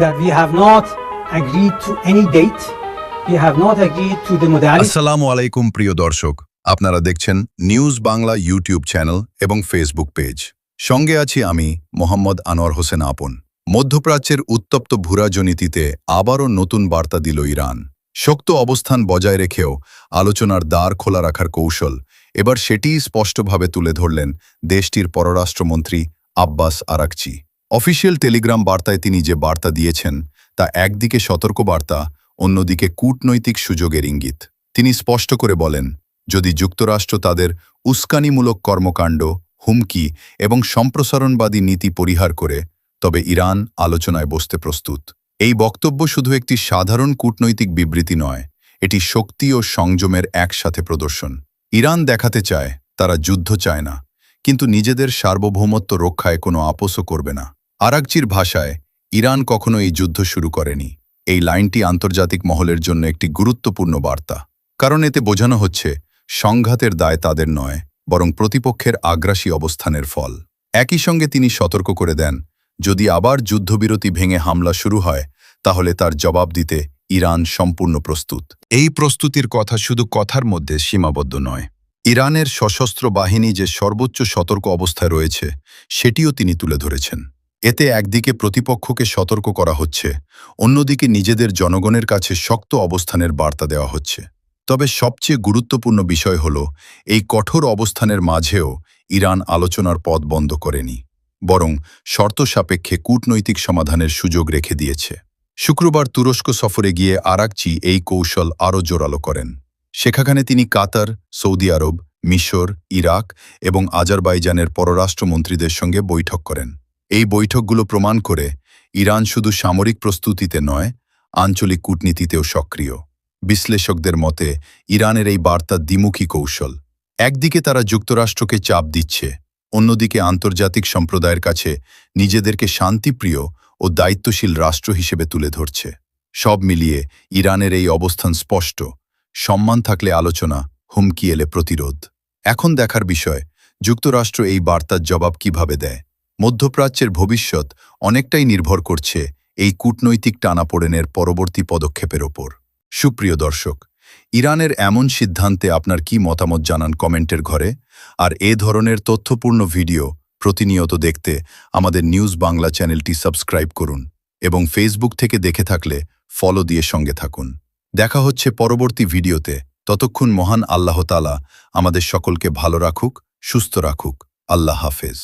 that we have not agreed to any date. We have not agreed to the modality. আসসালামু আলাইকুম প্রিয় দর্শক, আপনারা দেখছেন নিউজ বাংলা ইউটিউব চ্যানেল এবং ফেসবুক পেজ। সঙ্গে আছি আমি মোহাম্মদ আনোয়ার হোসেন আপন। মধ্যপ্রাচ্যের উত্তপ্ত ভূরাজনীতিতে আবারও নতুন বার্তা দিল ইরান। শক্ত অবস্থান বজায় রেখেও আলোচনার দ্বার খোলা রাখার কৌশল, এবার সেটিই স্পষ্টভাবে তুলে ধরলেন দেশটির পররাষ্ট্রমন্ত্রী আব্বাস আরাকচি। অফিসিয়াল টেলিগ্রাম বার্তায় তিনি যে বার্তা দিয়েছেন তা একদিকে সতর্কবার্তা, অন্যদিকে কূটনৈতিক সুযোগের ইঙ্গিত। তিনি স্পষ্ট করে বলেন, যদি যুক্তরাষ্ট্র তাদের উস্কানিমূলক কর্মকাণ্ড, হুমকি এবং সম্প্রসারণবাদী নীতি পরিহার করে, তবে ইরান আলোচনায় বসতে প্রস্তুত। এই বক্তব্য শুধু একটি সাধারণ কূটনৈতিক বিবৃতি নয়, এটি শক্তি ও সংযমের একসাথে প্রদর্শন। ইরান দেখাতে চায় তারা যুদ্ধ চায় না, কিন্তু নিজেদের সার্বভৌমত্ব রক্ষায় কোনো আপোসও করবে না। আরাকচির ভাষায়, ইরান কখনো এই যুদ্ধ শুরু করেনি। এই লাইনটি আন্তর্জাতিক মহলের জন্য একটি গুরুত্বপূর্ণ বার্তা, কারণ এতে বোঝানো হচ্ছে সংঘাতের দায় তাদের নয়, বরং প্রতিপক্ষের আগ্রাসী অবস্থানের ফল। একই সঙ্গে তিনি সতর্ক করে দেন, যদি আবার যুদ্ধবিরতি ভেঙে হামলা শুরু হয়, তাহলে তার জবাব দিতে ইরান সম্পূর্ণ প্রস্তুত। এই প্রস্তুতির কথা শুধু কথার মধ্যে সীমাবদ্ধ নয়। ইরানের সশস্ত্র বাহিনী যে সর্বোচ্চ সতর্ক অবস্থায় রয়েছে, সেটিও তিনি তুলে ধরেছেন। এতে একদিকে প্রতিপক্ষকে সতর্ক করা হচ্ছে, অন্যদিকে নিজেদের জনগণের কাছে শক্ত অবস্থানের বার্তা দেওয়া হচ্ছে। তবে সবচেয়ে গুরুত্বপূর্ণ বিষয় হল, এই কঠোর অবস্থানের মাঝেও ইরান আলোচনার পথ বন্ধ করেনি, বরং শর্ত সাপেক্ষে কূটনৈতিক সমাধানের সুযোগ রেখে দিয়েছে। শুক্রবার তুরস্ক সফরে গিয়ে আরাকচি এই কৌশল আরও জোরালো করেন। সেখানে তিনি কাতার, সৌদি আরব, মিশর, ইরাক এবং আজারবাইজানের পররাষ্ট্রমন্ত্রীদের সঙ্গে বৈঠক করেন। এই বৈঠকগুলো প্রমাণ করে ইরান শুধু সামরিক প্রস্তুতিতে নয়, আঞ্চলিক কূটনীতিতেও সক্রিয়। বিশ্লেষকদের মতে, ইরানের এই বার্তা দ্বিমুখী কৌশল। একদিকে তারা যুক্তরাষ্ট্রকে চাপ দিচ্ছে, অন্যদিকে আন্তর্জাতিক সম্প্রদায়ের কাছে নিজেদেরকে শান্তিপ্রিয় ও দায়িত্বশীল রাষ্ট্র হিসেবে তুলে ধরছে। সব মিলিয়ে ইরানের এই অবস্থান স্পষ্ট: সম্মান থাকলে আলোচনা, হুমকি এলে প্রতিরোধ। এখন দেখার বিষয়, যুক্তরাষ্ট্র এই বার্তার জবাব কিভাবে দেয়। মধ্যপ্রাচ্যের ভবিষ্যৎ অনেকটাই নির্ভর করছে এই কূটনৈতিক টানাপোড়েনের পরবর্তী পদক্ষেপের ওপর। সুপ্রিয় দর্শক, ইরানের এমন সিদ্ধান্তে আপনার কি মতামত জানান কমেন্টের ঘরে। আর এ ধরনের তথ্যপূর্ণ ভিডিও প্রতিনিয়ত দেখতে আমাদের নিউজ বাংলা চ্যানেলটি সাবস্ক্রাইব করুন এবং ফেসবুক থেকে দেখে থাকলে ফলো দিয়ে সঙ্গে থাকুন। দেখা হচ্ছে পরবর্তী ভিডিওতে। ততক্ষণ মহান আল্লাহ তাআলা আমাদের সকলকে ভালো রাখুক, সুস্থ রাখুক। আল্লাহ হাফেজ।